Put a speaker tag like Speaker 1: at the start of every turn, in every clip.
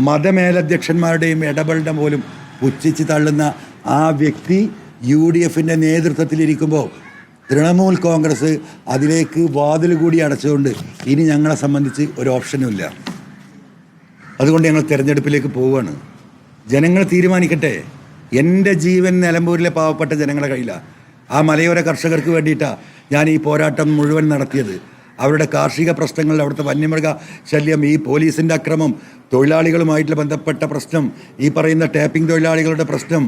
Speaker 1: മതമേലധ്യക്ഷന്മാരുടെയും ഇടപെടൽ പോലും പുച്ഛിച്ച് തള്ളുന്ന ആ വ്യക്തി UDFിൻ്റെ നേതൃത്വത്തിലിരിക്കുമ്പോൾ തൃണമൂൽ കോൺഗ്രസ് അതിലേക്ക് വാതിൽ കൂടി അടച്ചുകൊണ്ട് ഇനി ഞങ്ങളെ സംബന്ധിച്ച് ഒരു ഓപ്ഷനുമില്ല. അതുകൊണ്ട് ഞങ്ങൾ തിരഞ്ഞെടുപ്പിലേക്ക് പോവുകയാണ്. ജനങ്ങൾ തീരുമാനിക്കട്ടെ. എൻ്റെ ജീവൻ നിലമ്പൂരിലെ പാവപ്പെട്ട ജനങ്ങളുടെ കയ്യിലാണ്. ആ മലയോര കർഷകർക്ക് വേണ്ടിയിട്ടാണ് ഞാൻ ഈ പോരാട്ടം മുഴുവൻ നടത്തിയത്. അവരുടെ കാർഷിക പ്രശ്നങ്ങൾ, അവിടുത്തെ വന്യമൃഗ ശല്യം, ഈ പോലീസിൻ്റെ അക്രമം, തൊഴിലാളികളുമായിട്ട് ബന്ധപ്പെട്ട പ്രശ്നം, ഈ പറയുന്ന ടാപ്പിംഗ് തൊഴിലാളികളുടെ പ്രശ്നം,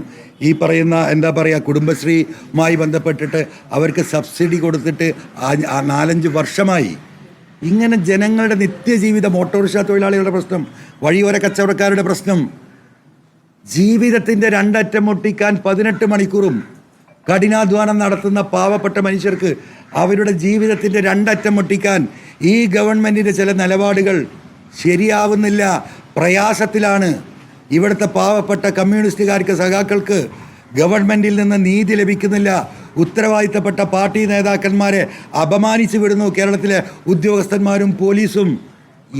Speaker 1: ഈ പറയുന്ന എന്താ പറയുക കുടുംബശ്രീയുമായി ബന്ധപ്പെട്ടിട്ട് അവർക്ക് സബ്സിഡി കൊടുത്തിട്ട് 4-5 വർഷമായി. ഇങ്ങനെ ജനങ്ങളുടെ നിത്യജീവിതം, ഓട്ടോറിക്ഷ തൊഴിലാളികളുടെ പ്രശ്നം, വഴിയോര കച്ചവടക്കാരുടെ പ്രശ്നം, ജീവിതത്തിൻ്റെ 2 അറ്റം മുട്ടിക്കാൻ 18 മണിക്കൂറും കഠിനാധ്വാനം നടത്തുന്ന പാവപ്പെട്ട മനുഷ്യർക്ക് അവരുടെ ജീവിതത്തിൻ്റെ 2 അറ്റം മുട്ടിക്കാൻ ഈ ഗവൺമെൻറ്റിൻ്റെ ചില നിലപാടുകൾ ശരിയാവുന്നില്ല. പ്രയാസത്തിലാണ് ഇവിടുത്തെ പാവപ്പെട്ട കമ്മ്യൂണിസ്റ്റുകാർക്ക്, സഖാക്കൾക്ക് ഗവൺമെൻറ്റിൽ നിന്ന് നീതി ലഭിക്കുന്നില്ല. ഉത്തരവാദിത്തപ്പെട്ട പാർട്ടി നേതാക്കന്മാരെ അപമാനിച്ചു വിടുന്നു കേരളത്തിലെ ഉദ്യോഗസ്ഥന്മാരും പോലീസും.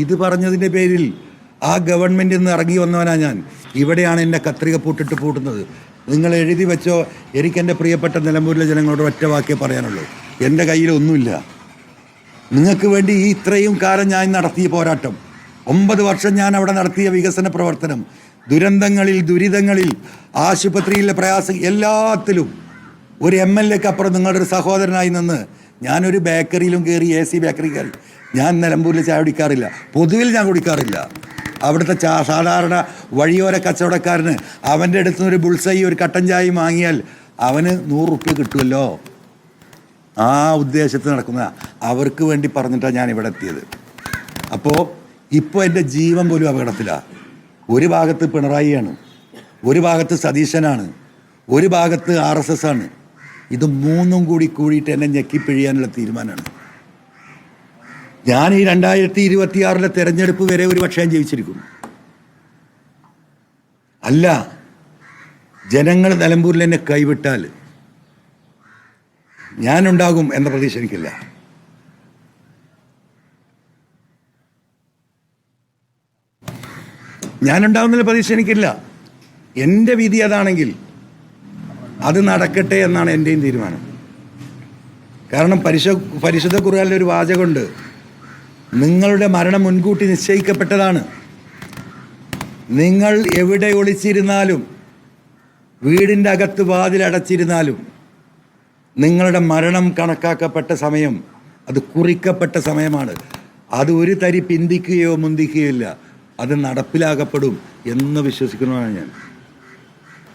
Speaker 1: ഇത് പറഞ്ഞതിൻ്റെ പേരിൽ ആ ഗവൺമെൻറ്റിൽ നിന്ന് ഇറങ്ങി വന്നവനാണ് ഞാൻ. ഇവിടെയാണ് എൻ്റെ കത്രിക പൂട്ടുന്നത്. നിങ്ങൾ എഴുതി വെച്ചോ. എനിക്കെൻ്റെ പ്രിയപ്പെട്ട നിലമ്പൂരിലെ ജനങ്ങളോട് ഒറ്റ വാക്കേ പറയാനുള്ളൂ. എൻ്റെ കയ്യിലൊന്നുമില്ല. നിങ്ങൾക്ക് വേണ്ടി ഈ ഇത്രയും കാലം ഞാൻ നടത്തിയ പോരാട്ടം, 9 വർഷം ഞാൻ അവിടെ നടത്തിയ വികസന പ്രവർത്തനം, ദുരിതങ്ങളിൽ, ആശുപത്രിയിലെ പ്രയാസം, എല്ലാത്തിലും ഒരു MLAക്ക് അപ്പുറം നിങ്ങളുടെ ഒരു സഹോദരനായി നിന്ന് ഞാനൊരു ബേക്കറിയിലും കയറി, AC ബേക്കറി കയറി. ഞാൻ നിലമ്പൂരിൽ ചായ കുടിക്കാറില്ല, പൊതുവിൽ ഞാൻ കുടിക്കാറില്ല. അവിടുത്തെ സാധാരണ വഴിയോര കച്ചവടക്കാരന് അവൻ്റെ അടുത്ത് നിന്ന് ഒരു ബുൾസൈ, ഒരു കട്ടൻ ചായയും വാങ്ങിയാൽ അവന് 100 റുപ്യ കിട്ടുമല്ലോ. ആ ഉദ്ദേശത്തിൽ നടക്കുന്ന അവർക്ക് വേണ്ടി പറഞ്ഞിട്ടാണ് ഞാൻ ഇവിടെ എത്തിയത്. അപ്പോൾ ഇപ്പോൾ എൻ്റെ ജീവൻ പോലും അപകടത്തിലാണ്. ഒരു ഭാഗത്ത് പിണറായിയാണ്, ഒരു ഭാഗത്ത് സതീശനാണ്, ഒരു ഭാഗത്ത് RSS ആണ്. ഇത് 3ഉം കൂടിയിട്ട് എന്നെ ഞെക്കിപ്പിഴിയാനുള്ള തീരുമാനമാണ്. ഞാൻ ഈ 2026 തെരഞ്ഞെടുപ്പ് വരെ ഒരു പക്ഷേ ജയിച്ചിരിക്കും. അല്ല, ജനങ്ങൾ നിലമ്പൂരിൽ എന്നെ കൈവിട്ടാൽ ഞാനുണ്ടാകും എന്ന പ്രതീക്ഷ എനിക്കില്ല. ഞാനുണ്ടാകുന്നുള്ള പ്രതീക്ഷ എനിക്കില്ല. എൻ്റെ വിധി അതാണെങ്കിൽ അത് നടക്കട്ടെ എന്നാണ് എൻ്റെയും തീരുമാനം. കാരണം പരിശുദ്ധ ഖുർആനിലൊരു വാചകമുണ്ട്, നിങ്ങളുടെ മരണം മുൻകൂട്ടി നിശ്ചയിക്കപ്പെട്ടതാണ്. നിങ്ങൾ എവിടെ ഒളിച്ചിരുന്നാലും, വീടിൻ്റെ അകത്ത് വാതിലടച്ചിരുന്നാലും, നിങ്ങളുടെ മരണം കണക്കാക്കപ്പെട്ട സമയം, അത് കുറിക്കപ്പെട്ട സമയമാണ്. അത് ഒരു തരി പിന്തിക്കുകയോ മുന്തിക്കുകയോ ഇല്ല. അത് നടപ്പിലാക്കപ്പെടും എന്ന് വിശ്വസിക്കുന്നതാണ് ഞാൻ.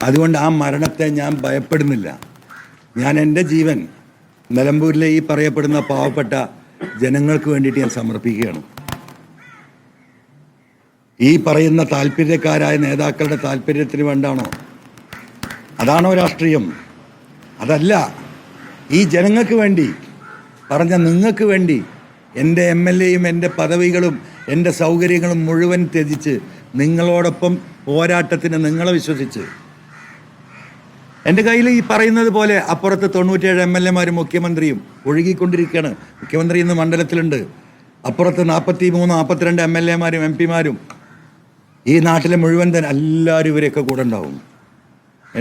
Speaker 1: അതുകൊണ്ട് ആ മരണത്തെ ഞാൻ ഭയപ്പെടുന്നില്ല. ഞാൻ എൻ്റെ ജീവൻ നിലമ്പൂരിലെ ഈ പറയപ്പെടുന്ന പാവപ്പെട്ട ജനങ്ങൾക്ക് വേണ്ടിയിട്ട് ഞാൻ സമർപ്പിക്കുകയാണ്. ഈ പറയുന്ന താല്പര്യക്കാരായ നേതാക്കളുടെ താല്പര്യത്തിന് വേണ്ടാണോ? അതാണോ രാഷ്ട്രീയം? അതല്ല. ഈ ജനങ്ങൾക്ക് വേണ്ടി പറഞ്ഞ നിങ്ങൾക്ക് വേണ്ടി എൻ്റെ MLAയും എൻ്റെ പദവികളും എൻ്റെ സൗകര്യങ്ങളും മുഴുവൻ ത്യജിച്ച് നിങ്ങളോടൊപ്പം പോരാട്ടത്തിന് നിങ്ങളെ വിശ്വസിച്ച്, എൻ്റെ കയ്യിൽ ഈ പറയുന്നത് പോലെ അപ്പുറത്ത് 97 MLAമാരും മുഖ്യമന്ത്രിയും ഒഴുകിക്കൊണ്ടിരിക്കുകയാണ്. മുഖ്യമന്ത്രി ഇന്ന് മണ്ഡലത്തിലുണ്ട്. അപ്പുറത്ത് 43-42 MLAമാരും MP-മാരും, ഈ നാട്ടിലെ മുഴുവൻ തന്നെ എല്ലാവരും ഇവരെയൊക്കെ കൂടെ ഉണ്ടാവും.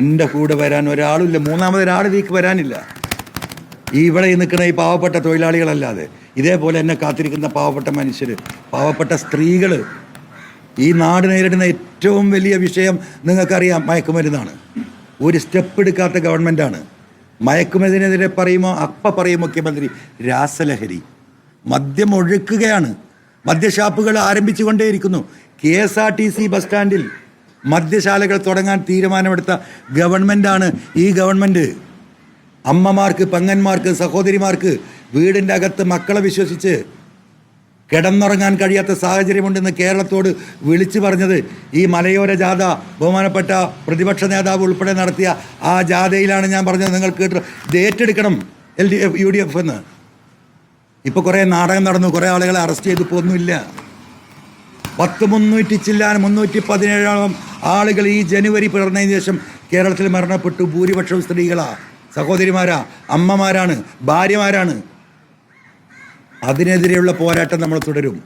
Speaker 1: എൻ്റെ കൂടെ വരാൻ ഒരാളില്ല, മൂന്നാമതൊരാൾ ഇതിലേക്ക് വരാനില്ല. ഈ ഇവിടെ നിൽക്കുന്ന ഈ പാവപ്പെട്ട തൊഴിലാളികളല്ലാതെ ഇതേപോലെ എന്നെ കാത്തിരിക്കുന്ന പാവപ്പെട്ട മനുഷ്യർ, പാവപ്പെട്ട സ്ത്രീകൾ. ഈ നാട് നേരിടുന്ന ഏറ്റവും വലിയ വിഷയം നിങ്ങൾക്കറിയാം, മയക്കുമരുന്നാണ്. ഒരു സ്റ്റെപ്പ് എടുക്കാത്ത ഗവൺമെൻറ്റാണ്. മയക്കുമരുന്നിനെതിരെ പറയുമ്പോൾ പറയും മുഖ്യമന്ത്രി രാസലഹരി. മദ്യം ഒഴുക്കുകയാണ്. മദ്യഷാപ്പുകൾ ആരംഭിച്ചു കൊണ്ടേയിരിക്കുന്നു. KSRTC ബസ് സ്റ്റാൻഡിൽ മദ്യശാലകൾ തുടങ്ങാൻ തീരുമാനമെടുത്ത ഗവൺമെൻറ്റാണ് ഈ ഗവൺമെൻറ്. അമ്മമാർക്ക്, പെങ്ങന്മാർക്ക്, സഹോദരിമാർക്ക് വീടിൻ്റെ അകത്ത് മക്കളെ വിശ്വസിച്ച് കിടന്നുറങ്ങാൻ കഴിയാത്ത സാഹചര്യമുണ്ടെന്ന് കേരളത്തോട് വിളിച്ചു പറഞ്ഞത് ഈ മലയോര ജാഥ ബഹുമാനപ്പെട്ട പ്രതിപക്ഷ നേതാവ് ഉൾപ്പെടെ നടത്തിയ ആ ജാഥയിലാണ് ഞാൻ പറഞ്ഞത്. നിങ്ങൾ കേട്ട് ഇത് ഏറ്റെടുക്കണം LDF UDF എന്ന്. ഇപ്പോൾ കുറേ നാടകം നടന്നു, കുറേ ആളുകളെ അറസ്റ്റ് ചെയ്ത് പോകുന്നില്ല. 317 ആളുകൾ ഈ ജനുവരി പിറന്നതിന് ശേഷം കേരളത്തിൽ മരണപ്പെട്ടു. ഭൂരിപക്ഷം സ്ത്രീകളാ, സഹോദരിമാരാ, അമ്മമാരാണ്, ഭാര്യമാരാണ്. അതിനെതിരെയുള്ള പോരാട്ടം നമ്മൾ തുടരും.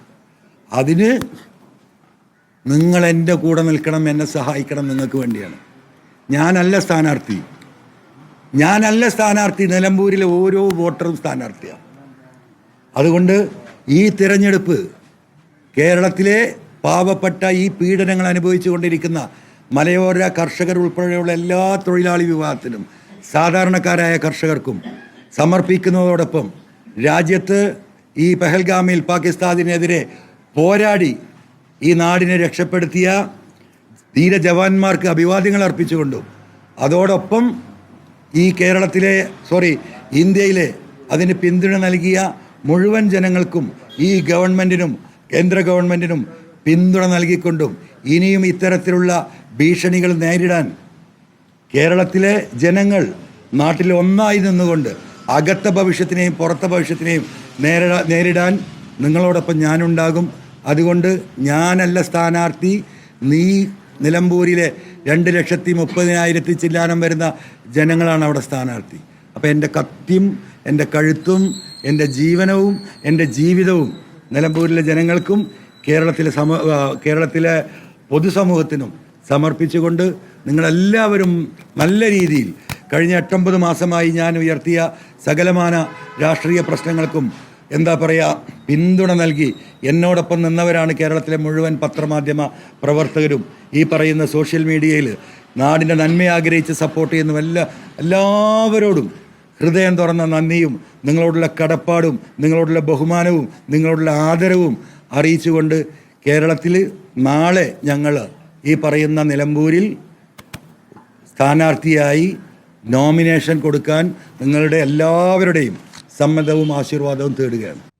Speaker 1: അതിന് നിങ്ങൾ എൻ്റെ കൂടെ നിൽക്കണം, എന്നെ സഹായിക്കണം, നിങ്ങൾക്ക് വേണ്ടിയാണ്. ഞാനല്ല സ്ഥാനാർത്ഥി. നിലമ്പൂരിലെ ഓരോ വോട്ടറും സ്ഥാനാർത്ഥിയാണ്. അതുകൊണ്ട് ഈ തിരഞ്ഞെടുപ്പ് കേരളത്തിലെ പാവപ്പെട്ട ഈ പീഡനങ്ങൾ അനുഭവിച്ചു കൊണ്ടിരിക്കുന്ന മലയോര കർഷകർ ഉൾപ്പെടെയുള്ള എല്ലാ തൊഴിലാളി വിഭാഗത്തിനും സാധാരണക്കാരായ കർഷകർക്കും സമർപ്പിക്കുന്നതോടൊപ്പം രാജ്യത്ത് ഈ പെഹൽഗാമിൽ പാകിസ്ഥാനെതിരെ പോരാടി ഈ നാടിനെ രക്ഷപ്പെടുത്തിയ ധീര ജവാന്മാർക്ക് അഭിവാദ്യങ്ങൾ അർപ്പിച്ചുകൊണ്ടും അതോടൊപ്പം ഈ ഇന്ത്യയിലെ അതിന് പിന്തുണ നൽകിയ മുഴുവൻ ജനങ്ങൾക്കും ഈ ഗവൺമെൻറ്റിനും കേന്ദ്ര ഗവൺമെൻറ്റിനും പിന്തുണ നൽകിക്കൊണ്ടും ഇനിയും ഇത്തരത്തിലുള്ള ഭീഷണികൾ നേരിടാൻ കേരളത്തിലെ ജനങ്ങൾ നാട്ടിൽ ഒന്നായി നിന്നുകൊണ്ട് അകത്ത ഭവിഷ്യത്തിനെയും പുറത്തെ ഭവിഷ്യത്തിനെയും നേരിടാൻ നിങ്ങളോടൊപ്പം ഞാനുണ്ടാകും. അതുകൊണ്ട് ഞാനല്ല സ്ഥാനാർത്ഥി, നീ നിലമ്പൂരിലെ 2,30,000 ചില്ലാനം വരുന്ന ജനങ്ങളാണ് അവിടെ സ്ഥാനാർത്ഥി. അപ്പോൾ എൻ്റെ കത്തിയും എൻ്റെ കഴുത്തും എൻ്റെ ജീവനവും എൻ്റെ ജീവിതവും നിലമ്പൂരിലെ ജനങ്ങൾക്കും കേരളത്തിലെ പൊതുസമൂഹത്തിനും സമർപ്പിച്ചുകൊണ്ട് നിങ്ങളെല്ലാവരും നല്ല രീതിയിൽ കഴിഞ്ഞ 8-9 മാസമായി ഞാൻ ഉയർത്തിയ സകലമാന രാഷ്ട്രീയ പ്രശ്നങ്ങൾക്കും പിന്തുണ നൽകി എന്നോടൊപ്പം നിന്നവരാണ് കേരളത്തിലെ മുഴുവൻ പത്രമാധ്യമ പ്രവർത്തകരും. ഈ പറയുന്ന സോഷ്യൽ മീഡിയയിൽ നാടിൻ്റെ നന്മ ആഗ്രഹിച്ച് സപ്പോർട്ട് ചെയ്യുന്ന എല്ലാവരോടും ഹൃദയം തുറന്ന നന്ദിയും നിങ്ങളോടുള്ള കടപ്പാടും നിങ്ങളോടുള്ള ബഹുമാനവും നിങ്ങളോടുള്ള ആദരവും അറിയിച്ചുകൊണ്ട് കേരളത്തിൽ നാളെ ഞങ്ങൾ ഈ പറയുന്ന നിലമ്പൂരിൽ സ്ഥാനാർത്ഥിയായി നോമിനേഷൻ കൊടുക്കാൻ നിങ്ങളുടെ എല്ലാവരുടെയും സമ്മതവും ആശീർവാദവും തേടുകയാണ്.